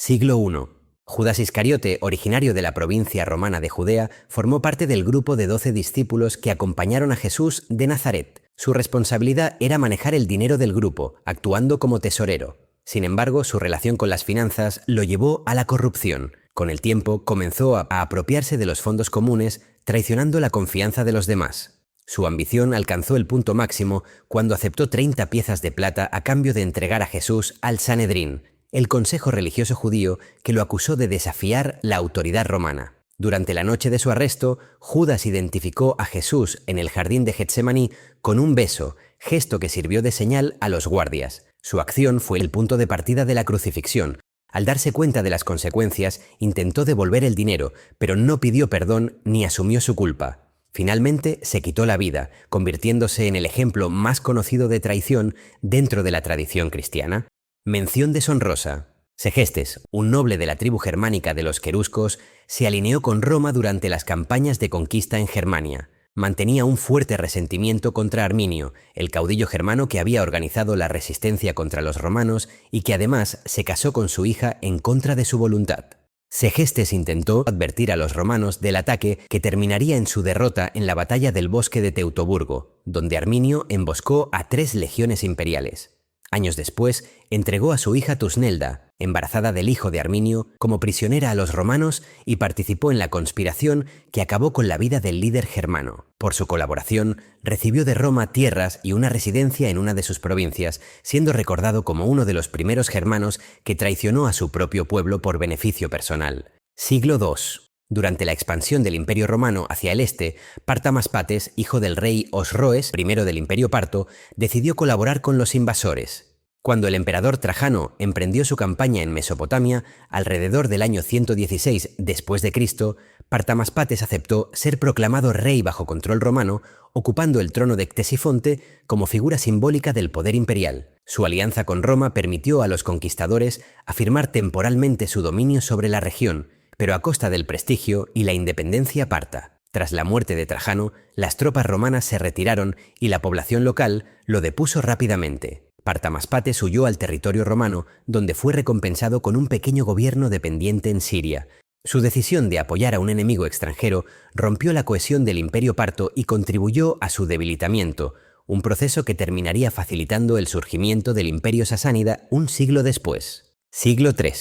Siglo I. Judas Iscariote, originario de la provincia romana de Judea, formó parte del grupo de 12 discípulos que acompañaron a Jesús de Nazaret. Su responsabilidad era manejar el dinero del grupo, actuando como tesorero. Sin embargo, su relación con las finanzas lo llevó a la corrupción. Con el tiempo, comenzó a apropiarse de los fondos comunes, traicionando la confianza de los demás. Su ambición alcanzó el punto máximo cuando aceptó 30 piezas de plata a cambio de entregar a Jesús al Sanedrín, el consejo religioso judío que lo acusó de desafiar la autoridad romana. Durante la noche de su arresto, Judas identificó a Jesús en el jardín de Getsemaní con un beso, gesto que sirvió de señal a los guardias. Su acción fue el punto de partida de la crucifixión. Al darse cuenta de las consecuencias, intentó devolver el dinero, pero no pidió perdón ni asumió su culpa. Finalmente se quitó la vida, convirtiéndose en el ejemplo más conocido de traición dentro de la tradición cristiana. Mención deshonrosa. Segestes, un noble de la tribu germánica de los queruscos, se alineó con Roma durante las campañas de conquista en Germania. Mantenía un fuerte resentimiento contra Arminio, el caudillo germano que había organizado la resistencia contra los romanos y que además se casó con su hija en contra de su voluntad. Segestes intentó advertir a los romanos del ataque que terminaría en su derrota en la batalla del bosque de Teutoburgo, donde Arminio emboscó a 3 legiones imperiales. Años después, entregó a su hija Tusnelda, embarazada del hijo de Arminio, como prisionera a los romanos y participó en la conspiración que acabó con la vida del líder germano. Por su colaboración, recibió de Roma tierras y una residencia en una de sus provincias, siendo recordado como uno de los primeros germanos que traicionó a su propio pueblo por beneficio personal. Siglo II. Durante la expansión del Imperio Romano hacia el este, Partamaspates, hijo del rey Osroes I del Imperio Parto, decidió colaborar con los invasores. Cuando el emperador Trajano emprendió su campaña en Mesopotamia, alrededor del año 116 después de Cristo, Partamaspates aceptó ser proclamado rey bajo control romano, ocupando el trono de Ctesifonte como figura simbólica del poder imperial. Su alianza con Roma permitió a los conquistadores afirmar temporalmente su dominio sobre la región, pero a costa del prestigio y la independencia parta. Tras la muerte de Trajano, las tropas romanas se retiraron y la población local lo depuso rápidamente. Partamaspates huyó al territorio romano, donde fue recompensado con un pequeño gobierno dependiente en Siria. Su decisión de apoyar a un enemigo extranjero rompió la cohesión del imperio parto y contribuyó a su debilitamiento, un proceso que terminaría facilitando el surgimiento del imperio sasánida un siglo después. Siglo III.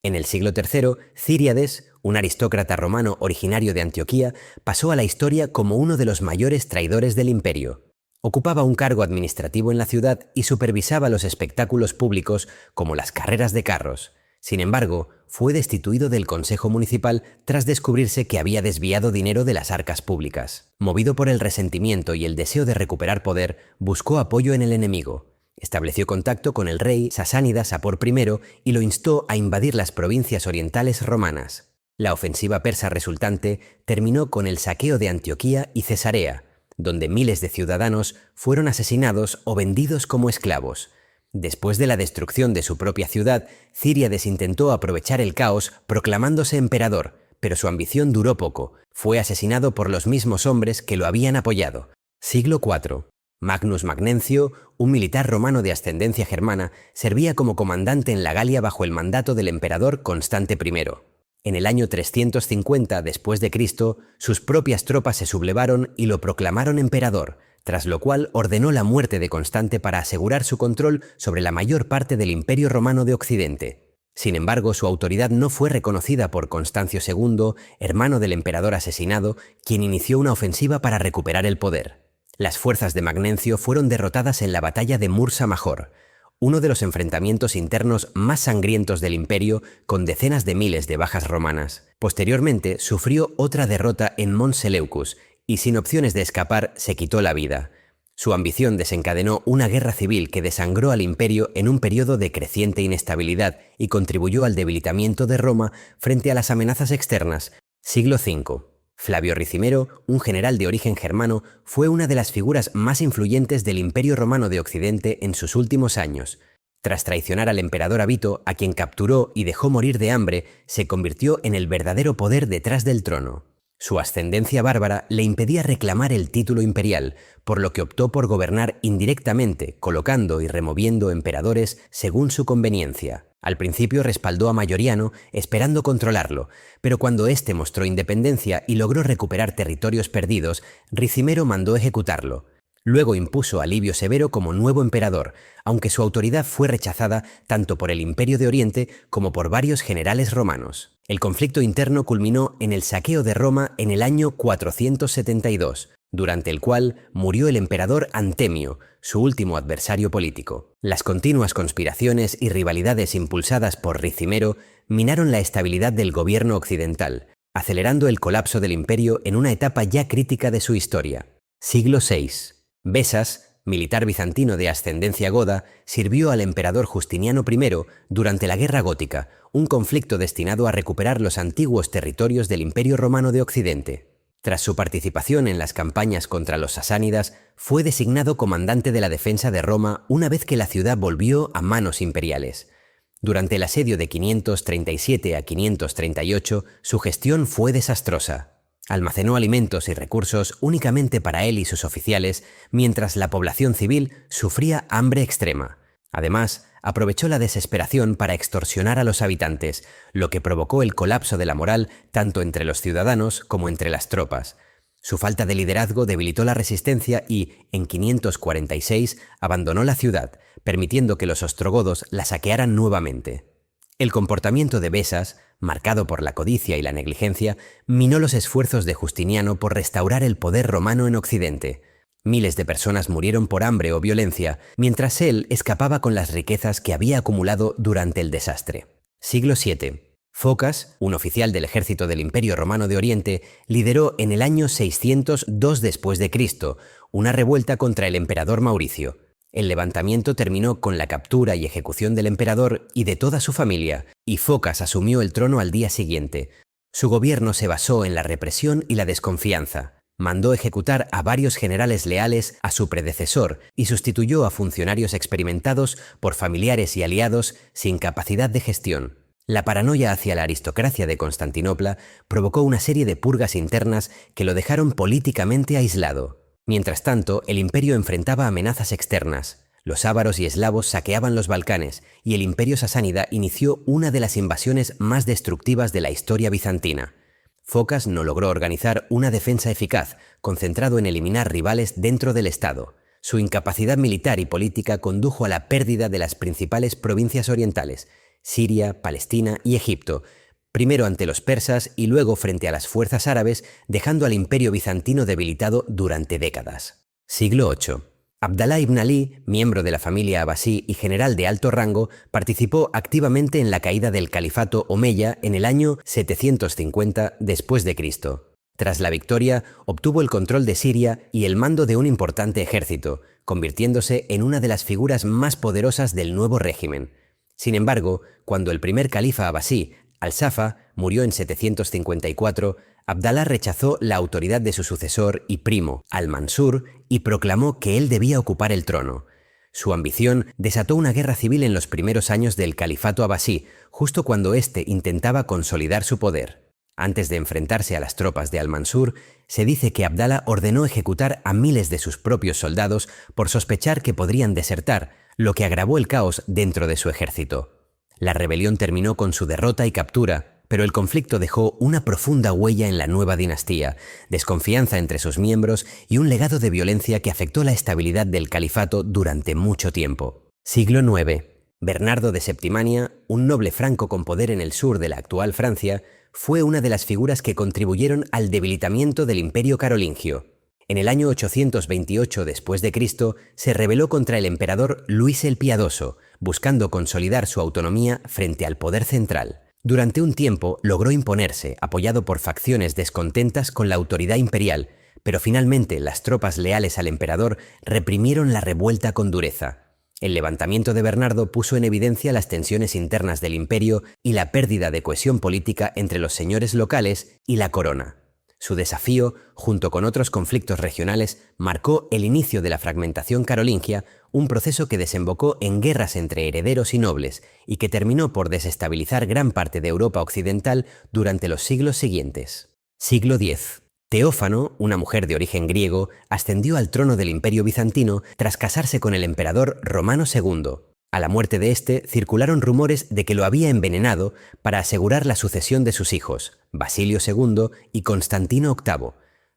En el siglo III, Círiades, un aristócrata romano originario de Antioquía, pasó a la historia como uno de los mayores traidores del imperio. Ocupaba un cargo administrativo en la ciudad y supervisaba los espectáculos públicos como las carreras de carros. Sin embargo, fue destituido del consejo municipal tras descubrirse que había desviado dinero de las arcas públicas. Movido por el resentimiento y el deseo de recuperar poder, buscó apoyo en el enemigo. Estableció contacto con el rey sasánida Sapor I y lo instó a invadir las provincias orientales romanas. La ofensiva persa resultante terminó con el saqueo de Antioquía y Cesarea, donde miles de ciudadanos fueron asesinados o vendidos como esclavos. Después de la destrucción de su propia ciudad, Círiades intentó aprovechar el caos proclamándose emperador, pero su ambición duró poco. Fue asesinado por los mismos hombres que lo habían apoyado. Siglo IV. Magnus Magnencio, un militar romano de ascendencia germana, servía como comandante en la Galia bajo el mandato del emperador Constante I. En el año 350 después de Cristo, sus propias tropas se sublevaron y lo proclamaron emperador, tras lo cual ordenó la muerte de Constante para asegurar su control sobre la mayor parte del Imperio Romano de Occidente. Sin embargo, su autoridad no fue reconocida por Constancio II, hermano del emperador asesinado, quien inició una ofensiva para recuperar el poder. Las fuerzas de Magnencio fueron derrotadas en la batalla de Mursa Major, uno de los enfrentamientos internos más sangrientos del imperio, con decenas de miles de bajas romanas. Posteriormente, sufrió otra derrota en Mons Seleucus y, sin opciones de escapar, se quitó la vida. Su ambición desencadenó una guerra civil que desangró al imperio en un periodo de creciente inestabilidad y contribuyó al debilitamiento de Roma frente a las amenazas externas. Siglo V. Flavio Ricimero, un general de origen germano, fue una de las figuras más influyentes del Imperio Romano de Occidente en sus últimos años. Tras traicionar al emperador Avito, a quien capturó y dejó morir de hambre, se convirtió en el verdadero poder detrás del trono. Su ascendencia bárbara le impedía reclamar el título imperial, por lo que optó por gobernar indirectamente, colocando y removiendo emperadores según su conveniencia. Al principio respaldó a Mayoriano, esperando controlarlo, pero cuando éste mostró independencia y logró recuperar territorios perdidos, Ricimero mandó ejecutarlo. Luego impuso a Livio Severo como nuevo emperador, aunque su autoridad fue rechazada tanto por el Imperio de Oriente como por varios generales romanos. El conflicto interno culminó en el saqueo de Roma en el año 472, durante el cual murió el emperador Antemio, su último adversario político. Las continuas conspiraciones y rivalidades impulsadas por Ricimero minaron la estabilidad del gobierno occidental, acelerando el colapso del imperio en una etapa ya crítica de su historia. Siglo VI. Besas, militar bizantino de ascendencia goda, sirvió al emperador Justiniano I durante la Guerra Gótica, un conflicto destinado a recuperar los antiguos territorios del Imperio Romano de Occidente. Tras su participación en las campañas contra los sasánidas, fue designado comandante de la defensa de Roma una vez que la ciudad volvió a manos imperiales. Durante el asedio de 537 a 538, su gestión fue desastrosa. Almacenó alimentos y recursos únicamente para él y sus oficiales, mientras la población civil sufría hambre extrema. Además, aprovechó la desesperación para extorsionar a los habitantes, lo que provocó el colapso de la moral tanto entre los ciudadanos como entre las tropas. Su falta de liderazgo debilitó la resistencia y, en 546, abandonó la ciudad, permitiendo que los ostrogodos la saquearan nuevamente. El comportamiento de Besas, marcado por la codicia y la negligencia, minó los esfuerzos de Justiniano por restaurar el poder romano en Occidente. Miles de personas murieron por hambre o violencia, mientras él escapaba con las riquezas que había acumulado durante el desastre. Siglo VII. Focas, un oficial del ejército del Imperio Romano de Oriente, lideró en el año 602 después de Cristo una revuelta contra el emperador Mauricio. El levantamiento terminó con la captura y ejecución del emperador y de toda su familia, y Focas asumió el trono al día siguiente. Su gobierno se basó en la represión y la desconfianza. Mandó ejecutar a varios generales leales a su predecesor y sustituyó a funcionarios experimentados por familiares y aliados sin capacidad de gestión. La paranoia hacia la aristocracia de Constantinopla provocó una serie de purgas internas que lo dejaron políticamente aislado. Mientras tanto, el imperio enfrentaba amenazas externas. Los ávaros y eslavos saqueaban los Balcanes y el imperio sasánida inició una de las invasiones más destructivas de la historia bizantina. Focas no logró organizar una defensa eficaz, concentrado en eliminar rivales dentro del Estado. Su incapacidad militar y política condujo a la pérdida de las principales provincias orientales, Siria, Palestina y Egipto, primero ante los persas y luego frente a las fuerzas árabes, dejando al imperio bizantino debilitado durante décadas. Siglo VIII. Abdalá ibn Ali, miembro de la familia abasí y general de alto rango, participó activamente en la caída del califato omeya en el año 750 después de Cristo. Tras la victoria, obtuvo el control de Siria y el mando de un importante ejército, convirtiéndose en una de las figuras más poderosas del nuevo régimen. Sin embargo, cuando el primer califa abasí, Al-Safa, murió en 754, Abdalá rechazó la autoridad de su sucesor y primo, Al-Mansur, y proclamó que él debía ocupar el trono. Su ambición desató una guerra civil en los primeros años del califato abasí, justo cuando éste intentaba consolidar su poder. Antes de enfrentarse a las tropas de Al-Mansur, se dice que Abdalá ordenó ejecutar a miles de sus propios soldados por sospechar que podrían desertar, lo que agravó el caos dentro de su ejército. La rebelión terminó con su derrota y captura, pero el conflicto dejó una profunda huella en la nueva dinastía, desconfianza entre sus miembros y un legado de violencia que afectó la estabilidad del califato durante mucho tiempo. Siglo IX. Bernardo de Septimania, un noble franco con poder en el sur de la actual Francia, fue una de las figuras que contribuyeron al debilitamiento del Imperio carolingio. En el año 828 después de Cristo, se rebeló contra el emperador Luis el Piadoso, buscando consolidar su autonomía frente al poder central. Durante un tiempo logró imponerse, apoyado por facciones descontentas con la autoridad imperial, pero finalmente las tropas leales al emperador reprimieron la revuelta con dureza. El levantamiento de Bernardo puso en evidencia las tensiones internas del imperio y la pérdida de cohesión política entre los señores locales y la corona. Su desafío, junto con otros conflictos regionales, marcó el inicio de la fragmentación carolingia, un proceso que desembocó en guerras entre herederos y nobles y que terminó por desestabilizar gran parte de Europa occidental durante los siglos siguientes. Siglo X. Teófano, una mujer de origen griego, ascendió al trono del Imperio bizantino tras casarse con el emperador Romano II. A la muerte de este, circularon rumores de que lo había envenenado para asegurar la sucesión de sus hijos, Basilio II y Constantino VIII.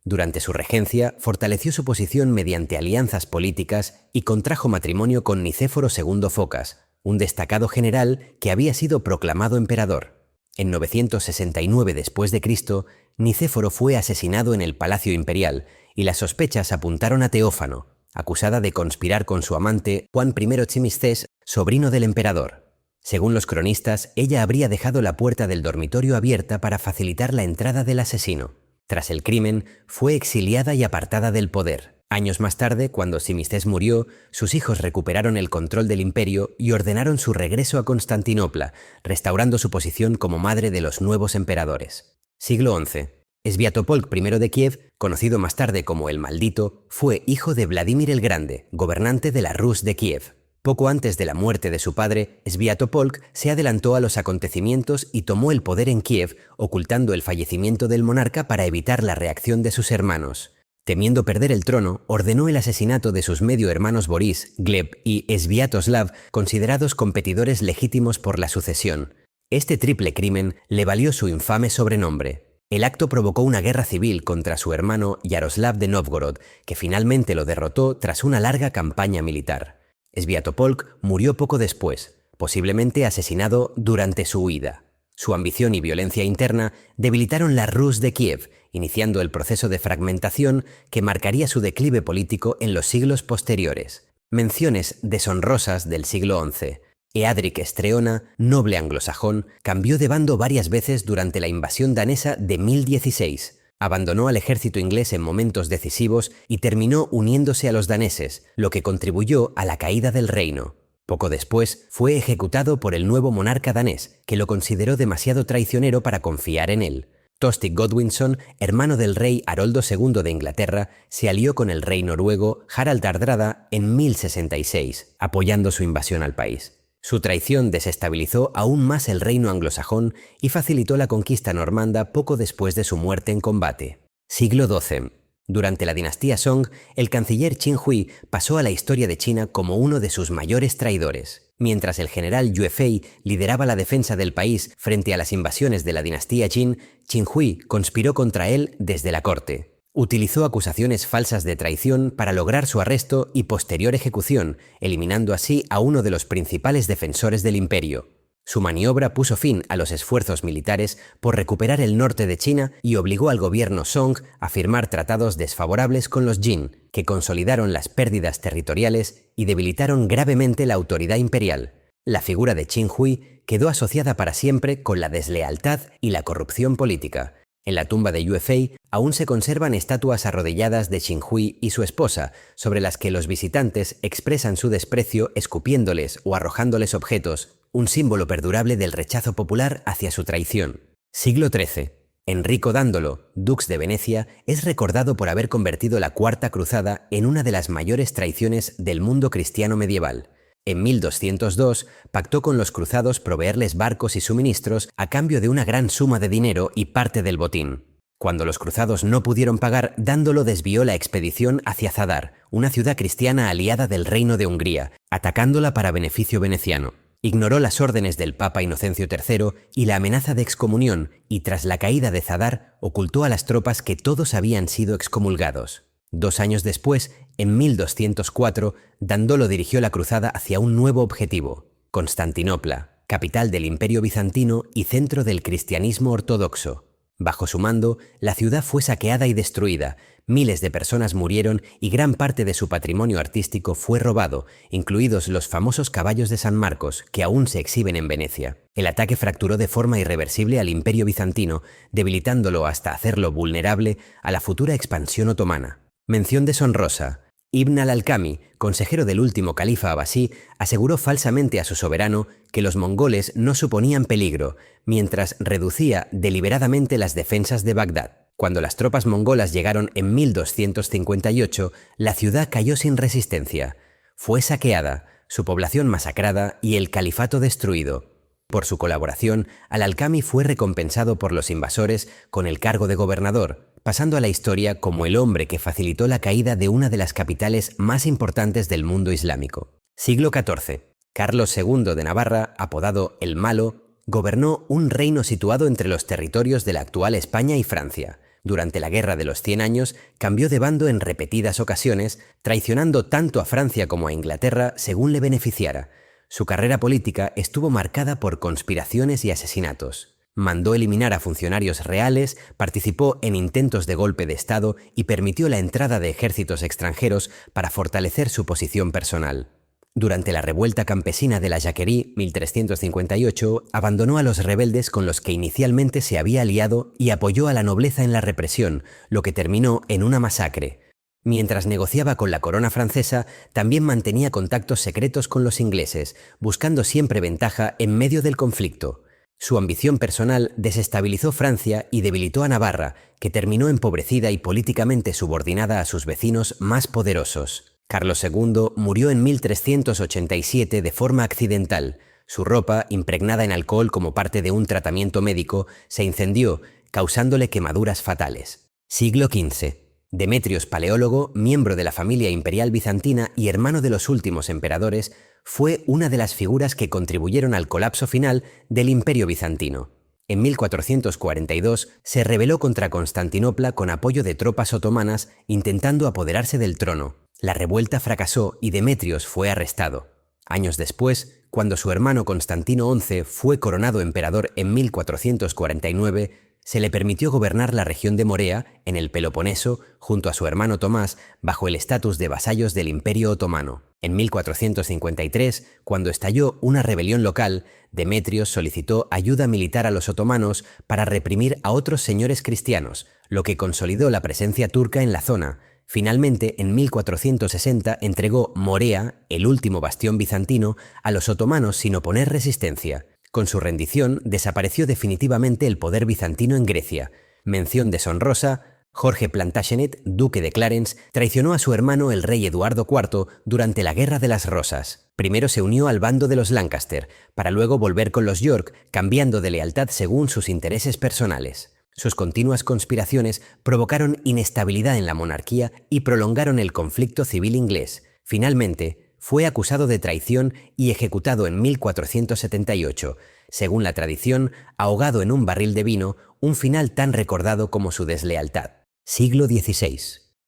Durante su regencia, fortaleció su posición mediante alianzas políticas y contrajo matrimonio con Nicéforo II Focas, un destacado general que había sido proclamado emperador. En 969 d.C., Nicéforo fue asesinado en el Palacio Imperial y las sospechas apuntaron a Teófano, acusada de conspirar con su amante Juan I Tzimisces, sobrino del emperador. Según los cronistas, ella habría dejado la puerta del dormitorio abierta para facilitar la entrada del asesino. Tras el crimen, fue exiliada y apartada del poder. Años más tarde, cuando Tzimisces murió, sus hijos recuperaron el control del imperio y ordenaron su regreso a Constantinopla, restaurando su posición como madre de los nuevos emperadores. Siglo XI. Sviatopolk I de Kiev, conocido más tarde como el Maldito, fue hijo de Vladimir el Grande, gobernante de la Rus de Kiev. Poco antes de la muerte de su padre, Sviatopolk se adelantó a los acontecimientos y tomó el poder en Kiev, ocultando el fallecimiento del monarca para evitar la reacción de sus hermanos. Temiendo perder el trono, ordenó el asesinato de sus medio hermanos Boris, Gleb y Sviatoslav, considerados competidores legítimos por la sucesión. Este triple crimen le valió su infame sobrenombre. El acto provocó una guerra civil contra su hermano Yaroslav de Novgorod, que finalmente lo derrotó tras una larga campaña militar. Sviatopolk murió poco después, posiblemente asesinado durante su huida. Su ambición y violencia interna debilitaron la Rus de Kiev, iniciando el proceso de fragmentación que marcaría su declive político en los siglos posteriores. Menciones deshonrosas del siglo XI. Eadric Streona, noble anglosajón, cambió de bando varias veces durante la invasión danesa de 1016. Abandonó al ejército inglés en momentos decisivos y terminó uniéndose a los daneses, lo que contribuyó a la caída del reino. Poco después, fue ejecutado por el nuevo monarca danés, que lo consideró demasiado traicionero para confiar en él. Tostig Godwinson, hermano del rey Haroldo II de Inglaterra, se alió con el rey noruego Harald Hardrada en 1066, apoyando su invasión al país. Su traición desestabilizó aún más el reino anglosajón y facilitó la conquista normanda poco después de su muerte en combate. Siglo XII. Durante la dinastía Song, el canciller Qin Hui pasó a la historia de China como uno de sus mayores traidores. Mientras el general Yue Fei lideraba la defensa del país frente a las invasiones de la dinastía Qin, Qin Hui conspiró contra él desde la corte. Utilizó acusaciones falsas de traición para lograr su arresto y posterior ejecución, eliminando así a uno de los principales defensores del imperio. Su maniobra puso fin a los esfuerzos militares por recuperar el norte de China y obligó al gobierno Song a firmar tratados desfavorables con los Jin, que consolidaron las pérdidas territoriales y debilitaron gravemente la autoridad imperial. La figura de Qin Hui quedó asociada para siempre con la deslealtad y la corrupción política. En la tumba de Yue Fei aún se conservan estatuas arrodilladas de Qin Hui y su esposa, sobre las que los visitantes expresan su desprecio escupiéndoles o arrojándoles objetos, un símbolo perdurable del rechazo popular hacia su traición. Siglo XIII. Enrico Dandolo, dux de Venecia, es recordado por haber convertido la Cuarta Cruzada en una de las mayores traiciones del mundo cristiano medieval. En 1202, pactó con los cruzados proveerles barcos y suministros a cambio de una gran suma de dinero y parte del botín. Cuando los cruzados no pudieron pagar, Dandolo desvió la expedición hacia Zadar, una ciudad cristiana aliada del Reino de Hungría, atacándola para beneficio veneciano. Ignoró las órdenes del Papa Inocencio III y la amenaza de excomunión, y tras la caída de Zadar, ocultó a las tropas que todos habían sido excomulgados. 2 años después, en 1204, Dandolo dirigió la cruzada hacia un nuevo objetivo: Constantinopla, capital del Imperio Bizantino y centro del cristianismo ortodoxo. Bajo su mando, la ciudad fue saqueada y destruida, miles de personas murieron y gran parte de su patrimonio artístico fue robado, incluidos los famosos caballos de San Marcos, que aún se exhiben en Venecia. El ataque fracturó de forma irreversible al Imperio Bizantino, debilitándolo hasta hacerlo vulnerable a la futura expansión otomana. Mención deshonrosa. Ibn al-Alkami, consejero del último califa abasí, aseguró falsamente a su soberano que los mongoles no suponían peligro, mientras reducía deliberadamente las defensas de Bagdad. Cuando las tropas mongolas llegaron en 1258, la ciudad cayó sin resistencia. Fue saqueada, su población masacrada y el califato destruido. Por su colaboración, al-Alkami fue recompensado por los invasores con el cargo de gobernador, pasando a la historia como el hombre que facilitó la caída de una de las capitales más importantes del mundo islámico. Siglo XIV. Carlos II de Navarra, apodado el Malo, gobernó un reino situado entre los territorios de la actual España y Francia. Durante la Guerra de los 100 Años cambió de bando en repetidas ocasiones, traicionando tanto a Francia como a Inglaterra según le beneficiara. Su carrera política estuvo marcada por conspiraciones y asesinatos. Mandó eliminar a funcionarios reales, participó en intentos de golpe de Estado y permitió la entrada de ejércitos extranjeros para fortalecer su posición personal. Durante la revuelta campesina de la Jacquerie, 1358, abandonó a los rebeldes con los que inicialmente se había aliado y apoyó a la nobleza en la represión, lo que terminó en una masacre. Mientras negociaba con la corona francesa, también mantenía contactos secretos con los ingleses, buscando siempre ventaja en medio del conflicto. Su ambición personal desestabilizó Francia y debilitó a Navarra, que terminó empobrecida y políticamente subordinada a sus vecinos más poderosos. Carlos II murió en 1387 de forma accidental. Su ropa, impregnada en alcohol como parte de un tratamiento médico, se incendió, causándole quemaduras fatales. Siglo XV. Demetrios Paleólogo, miembro de la familia imperial bizantina y hermano de los últimos emperadores, fue una de las figuras que contribuyeron al colapso final del Imperio bizantino. En 1442 se rebeló contra Constantinopla con apoyo de tropas otomanas, intentando apoderarse del trono. La revuelta fracasó y Demetrios fue arrestado. Años después, cuando su hermano Constantino XI fue coronado emperador en 1449, se le permitió gobernar la región de Morea, en el Peloponeso, junto a su hermano Tomás, bajo el estatus de vasallos del Imperio Otomano. En 1453, cuando estalló una rebelión local, Demetrios solicitó ayuda militar a los otomanos para reprimir a otros señores cristianos, lo que consolidó la presencia turca en la zona. Finalmente, en 1460 entregó Morea, el último bastión bizantino, a los otomanos sin oponer resistencia. Con su rendición, desapareció definitivamente el poder bizantino en Grecia. Mención deshonrosa: Jorge Plantagenet, duque de Clarence, traicionó a su hermano el rey Eduardo IV durante la Guerra de las Rosas. Primero se unió al bando de los Lancaster, para luego volver con los York, cambiando de lealtad según sus intereses personales. Sus continuas conspiraciones provocaron inestabilidad en la monarquía y prolongaron el conflicto civil inglés. Finalmente, fue acusado de traición y ejecutado en 1478, según la tradición, ahogado en un barril de vino, un final tan recordado como su deslealtad. Siglo XVI.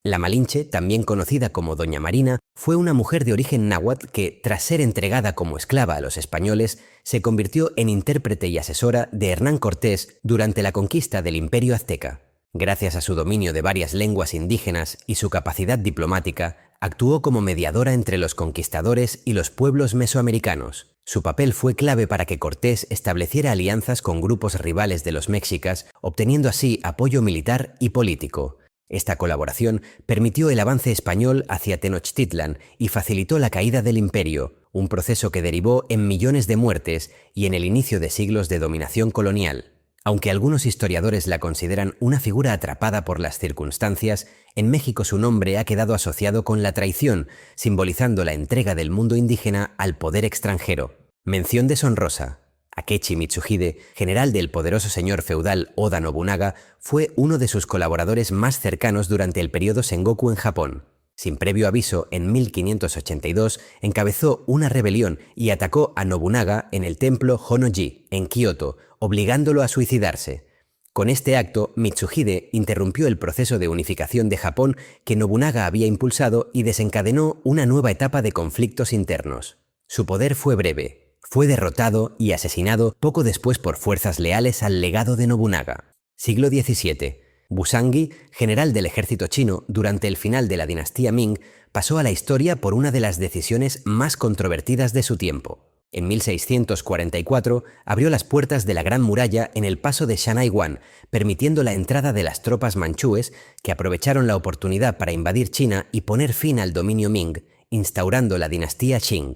La Malinche, también conocida como Doña Marina, fue una mujer de origen náhuatl que, tras ser entregada como esclava a los españoles, se convirtió en intérprete y asesora de Hernán Cortés durante la conquista del Imperio Azteca. Gracias a su dominio de varias lenguas indígenas y su capacidad diplomática, actuó como mediadora entre los conquistadores y los pueblos mesoamericanos. Su papel fue clave para que Cortés estableciera alianzas con grupos rivales de los mexicas, obteniendo así apoyo militar y político. Esta colaboración permitió el avance español hacia Tenochtitlan y facilitó la caída del imperio, un proceso que derivó en millones de muertes y en el inicio de siglos de dominación colonial. Aunque algunos historiadores la consideran una figura atrapada por las circunstancias, en México su nombre ha quedado asociado con la traición, simbolizando la entrega del mundo indígena al poder extranjero. Mención deshonrosa: Akechi Mitsuhide, general del poderoso señor feudal Oda Nobunaga, fue uno de sus colaboradores más cercanos durante el periodo Sengoku en Japón. Sin previo aviso, en 1582 encabezó una rebelión y atacó a Nobunaga en el templo Honnoji, en Kioto, obligándolo a suicidarse. Con este acto, Mitsuhide interrumpió el proceso de unificación de Japón que Nobunaga había impulsado y desencadenó una nueva etapa de conflictos internos. Su poder fue breve. Fue derrotado y asesinado poco después por fuerzas leales al legado de Nobunaga. Siglo XVII. Busangi, general del ejército chino durante el final de la dinastía Ming, pasó a la historia por una de las decisiones más controvertidas de su tiempo. En 1644 abrió las puertas de la Gran Muralla en el paso de Shanhaiguan, permitiendo la entrada de las tropas manchúes que aprovecharon la oportunidad para invadir China y poner fin al dominio Ming, instaurando la dinastía Qing.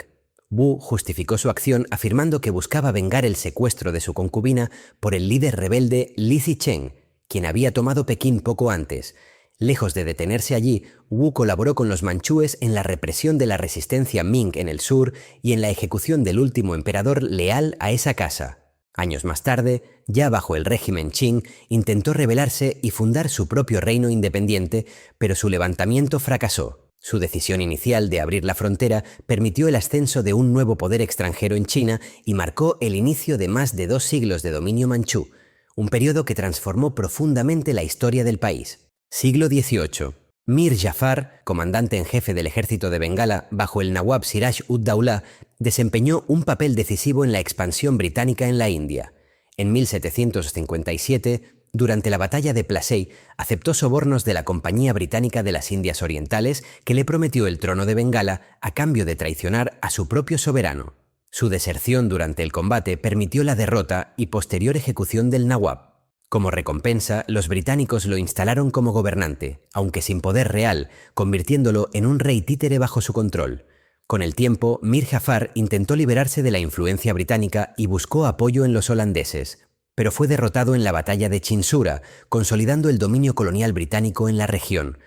Wu justificó su acción afirmando que buscaba vengar el secuestro de su concubina por el líder rebelde Li Zicheng, quien había tomado Pekín poco antes. Lejos de detenerse allí, Wu colaboró con los manchúes en la represión de la resistencia Ming en el sur y en la ejecución del último emperador leal a esa casa. Años más tarde, ya bajo el régimen Qing, intentó rebelarse y fundar su propio reino independiente, pero su levantamiento fracasó. Su decisión inicial de abrir la frontera permitió el ascenso de un nuevo poder extranjero en China y marcó el inicio de más de 2 siglos de dominio manchú, un periodo que transformó profundamente la historia del país. Siglo XVIII. Mir Jafar, comandante en jefe del ejército de Bengala bajo el Nawab Siraj-ud-Daulah, desempeñó un papel decisivo en la expansión británica en la India. En 1757, durante la batalla de Plassey, aceptó sobornos de la Compañía Británica de las Indias Orientales, que le prometió el trono de Bengala a cambio de traicionar a su propio soberano. Su deserción durante el combate permitió la derrota y posterior ejecución del Nawab. Como recompensa, los británicos lo instalaron como gobernante, aunque sin poder real, convirtiéndolo en un rey títere bajo su control. Con el tiempo, Mir Jafar intentó liberarse de la influencia británica y buscó apoyo en los holandeses, pero fue derrotado en la batalla de Chinsura, consolidando el dominio colonial británico en la región.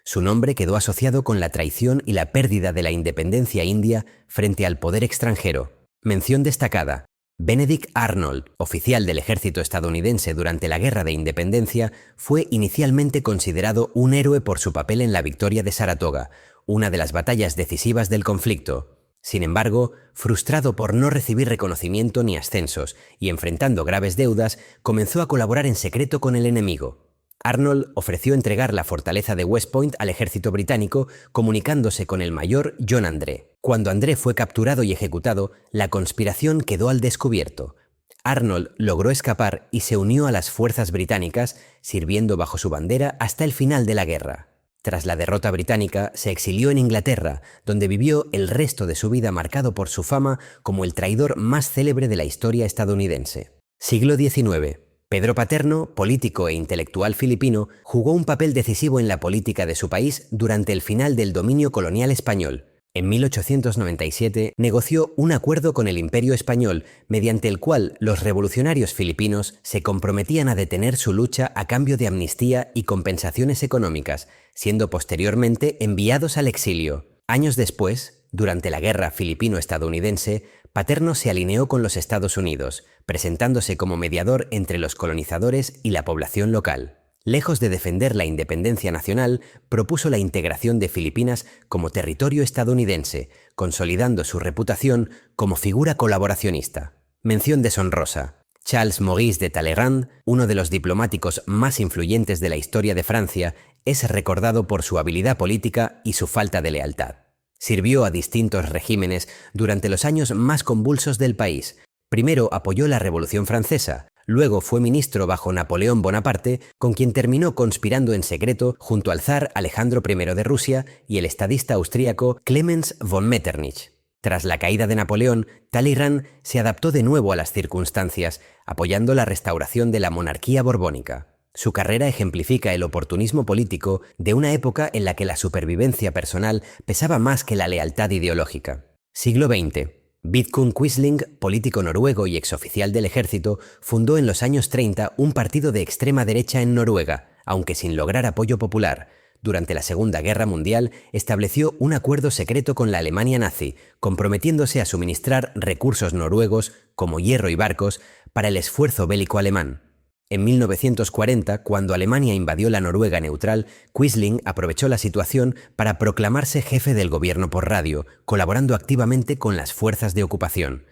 Su nombre quedó asociado con la traición y la pérdida de la independencia india frente al poder extranjero. Mención destacada: Benedict Arnold, oficial del ejército estadounidense durante la Guerra de Independencia, fue inicialmente considerado un héroe por su papel en la victoria de Saratoga, una de las batallas decisivas del conflicto. Sin embargo, frustrado por no recibir reconocimiento ni ascensos y enfrentando graves deudas, comenzó a colaborar en secreto con el enemigo. Arnold ofreció entregar la fortaleza de West Point al ejército británico, comunicándose con el mayor John André. Cuando André fue capturado y ejecutado, la conspiración quedó al descubierto. Arnold logró escapar y se unió a las fuerzas británicas, sirviendo bajo su bandera hasta el final de la guerra. Tras la derrota británica, se exilió en Inglaterra, donde vivió el resto de su vida marcado por su fama como el traidor más célebre de la historia estadounidense. Siglo XIX. Pedro Paterno, político e intelectual filipino, jugó un papel decisivo en la política de su país durante el final del dominio colonial español. En 1897 negoció un acuerdo con el Imperio Español, mediante el cual los revolucionarios filipinos se comprometían a detener su lucha a cambio de amnistía y compensaciones económicas, siendo posteriormente enviados al exilio. Años después, durante la Guerra Filipino-Estadounidense, Paterno se alineó con los Estados Unidos, presentándose como mediador entre los colonizadores y la población local. Lejos de defender la independencia nacional, propuso la integración de Filipinas como territorio estadounidense, consolidando su reputación como figura colaboracionista. Mención deshonrosa: Charles Maurice de Talleyrand, uno de los diplomáticos más influyentes de la historia de Francia, es recordado por su habilidad política y su falta de lealtad. Sirvió a distintos regímenes durante los años más convulsos del país. Primero apoyó la Revolución Francesa, luego fue ministro bajo Napoleón Bonaparte, con quien terminó conspirando en secreto junto al zar Alejandro I de Rusia y el estadista austríaco Clemens von Metternich. Tras la caída de Napoleón, Talleyrand se adaptó de nuevo a las circunstancias, apoyando la restauración de la monarquía borbónica. Su carrera ejemplifica el oportunismo político de una época en la que la supervivencia personal pesaba más que la lealtad ideológica. Siglo XX. Vidkun Quisling, político noruego y exoficial del ejército, fundó en los años 30 un partido de extrema derecha en Noruega, aunque sin lograr apoyo popular. Durante la Segunda Guerra Mundial estableció un acuerdo secreto con la Alemania nazi, comprometiéndose a suministrar recursos noruegos, como hierro y barcos, para el esfuerzo bélico alemán. En 1940, cuando Alemania invadió la Noruega neutral, Quisling aprovechó la situación para proclamarse jefe del gobierno por radio, colaborando activamente con las fuerzas de ocupación.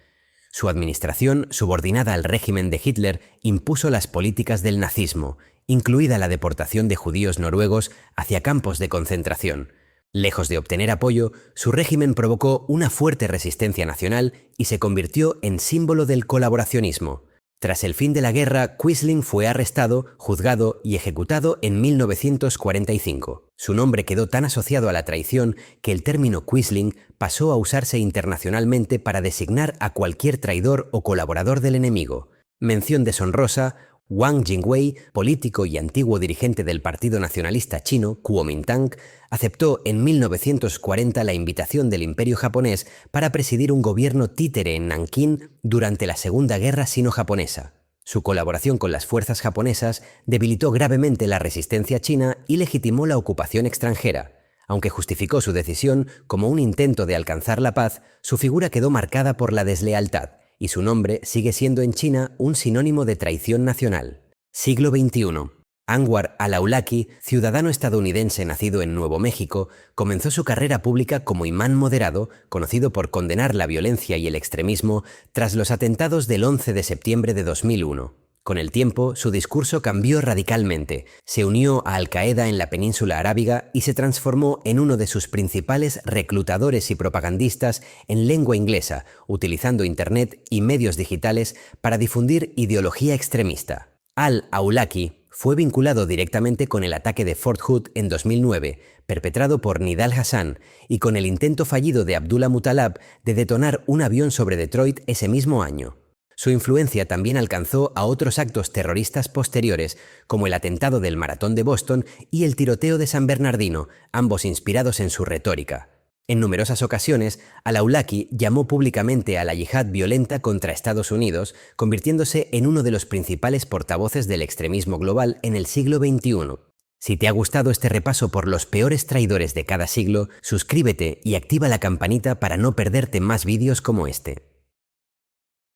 Su administración, subordinada al régimen de Hitler, impuso las políticas del nazismo, incluida la deportación de judíos noruegos hacia campos de concentración. Lejos de obtener apoyo, su régimen provocó una fuerte resistencia nacional y se convirtió en símbolo del colaboracionismo. Tras el fin de la guerra, Quisling fue arrestado, juzgado y ejecutado en 1945. Su nombre quedó tan asociado a la traición que el término Quisling pasó a usarse internacionalmente para designar a cualquier traidor o colaborador del enemigo. Mención deshonrosa: Wang Jingwei, político y antiguo dirigente del Partido Nacionalista Chino, Kuomintang, aceptó en 1940 la invitación del Imperio japonés para presidir un gobierno títere en Nankín durante la Segunda Guerra Sino-Japonesa. Su colaboración con las fuerzas japonesas debilitó gravemente la resistencia china y legitimó la ocupación extranjera. Aunque justificó su decisión como un intento de alcanzar la paz, su figura quedó marcada por la deslealtad, y su nombre sigue siendo en China un sinónimo de traición nacional. Siglo XXI. Anwar al-Awlaki, ciudadano estadounidense nacido en Nuevo México, comenzó su carrera pública como imán moderado, conocido por condenar la violencia y el extremismo, tras los atentados del 11 de septiembre de 2001. Con el tiempo, su discurso cambió radicalmente, se unió a Al-Qaeda en la península arábiga y se transformó en uno de sus principales reclutadores y propagandistas en lengua inglesa, utilizando Internet y medios digitales para difundir ideología extremista. Al-Awlaki fue vinculado directamente con el ataque de Fort Hood en 2009, perpetrado por Nidal Hassan, y con el intento fallido de Abdullah Mutallab de detonar un avión sobre Detroit ese mismo año. Su influencia también alcanzó a otros actos terroristas posteriores, como el atentado del Maratón de Boston y el tiroteo de San Bernardino, ambos inspirados en su retórica. En numerosas ocasiones, al-Awlaki llamó públicamente a la yihad violenta contra Estados Unidos, convirtiéndose en uno de los principales portavoces del extremismo global en el siglo XXI. Si te ha gustado este repaso por los peores traidores de cada siglo, suscríbete y activa la campanita para no perderte más vídeos como este.